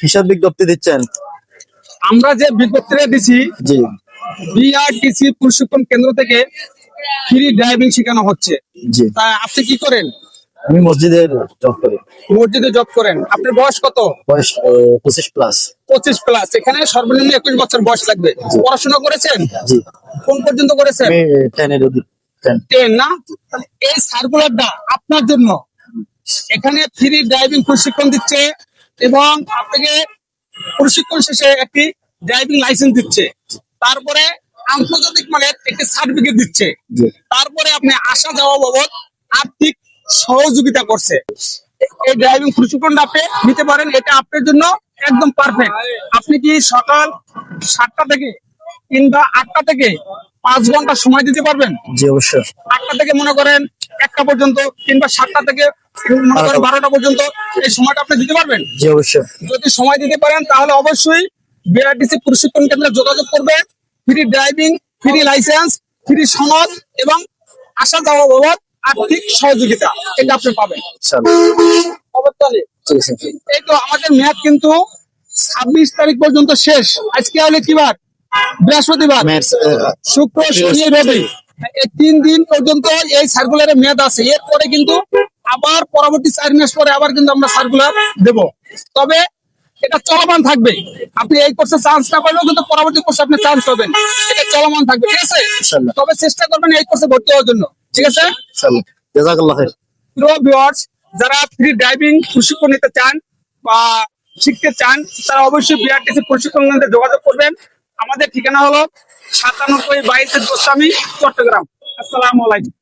হিসাব বিজ্ঞপ্তি দিচ্ছেন? আমরা যে বিজ্ঞপ্তিটা দিছি, জি বিআরটিসি প্রশিক্ষণ কেন্দ্র থেকে ফ্রি ড্রাইভিং শেখানো হচ্ছে। জি। তা আপনি কি করেন? আমি মসজিদের জব করি। মসজিদে জব করেন। আপনার বয়স কত? বয়স 25+। 25+। এখানে সর্বনিম্ন 21 বছর বয়স লাগবে। পড়াশোনা করেছেন? জি। কোন পর্যন্ত করেছেন? আমি 10 অবধি। 10 না? তাহলে এই সার্কুলারটা আপনার জন্য। এখানে ফ্রি ড্রাইভিং প্রশিক্ষণ দিচ্ছে এবং আপনাকে প্রশিক্ষণ শেষে একটি ড্রাইভিং লাইসেন্স দিচ্ছে, তারপরে আন্তর্জাতিক মানের একটি সার্টিফিকেট দিচ্ছে, জি। তারপরে আপনি আসা যাওয়া বাবদ আর্থিক সহযোগিতা করছে। এই ড্রাইভিং প্রশিক্ষণটা আপনি নিতে পারেন, এটা আপনার জন্য একদম পারফেক্ট। আপনি কি সকাল 7টা থেকে কিংবা 8টা থেকে 5 ঘন্টা সময় দিতে পারবেন? জি অবশ্যই। 8টা থেকে মনে করেন 1টা পর্যন্ত কিংবা 7টা থেকে মনে করেন 12টা পর্যন্ত এই সময়টা আপনি দিতে পারবেন? জি অবশ্যই। যদি সময় দিতে পারেন তাহলে অবশ্যই বিআরটিসি প্রশিক্ষণ কেন্দ্রে যোগাযোগ করবেন। Free driving, free licence, free সনদ এবং আসা যাওয়া বাবদ আর্থিক সহযোগিতা এটা আপনি পাবেন। অবশ্যই। ঠিক আছে। এই তো আমাদের মেয়াদ কিন্তু 26 তারিখ পর্যন্ত শেষ। আজকে হলে কি বার? বৃহস্পতিবার, শুক্র, শনি, রবি। এই 3 দিন পর্যন্ত এই সার্কুলারের মেয়াদ আছে। এরপরে কিন্তু আবার পরবর্তী 4 মাস পরে আবার কিন্তু আমরা সার্কুলার দেব। তবে এটা চলমান থাকবে। আপনি এই কোর্সে চান্স না পাইলেও কিন্তু পরবর্তী কোর্সে আপনি চান্স পাবেন। এটা চলমান থাকবে, ঠিক আছে? ইনশাআল্লাহ। তবে চেষ্টা করবেন এই কোর্সে ভর্তি হওয়ার জন্য, ঠিক আছে? ইনশাআল্লাহ। জাযাকাল্লাহ খাইর। প্রিয় ভিউয়ার্স, যারা ফ্রি ড্রাইভিং প্রশিক্ষণ নিতে চান বা শিখতে চান তারা অবশ্যই বিআরটিসি প্রশিক্ষণ কেন্দ্রে যোগাযোগ করবেন। আমাদের ঠিকানা হলো 97 22 গোস্বামী, চট্টগ্রাম। আসসালামু আলাইকুম।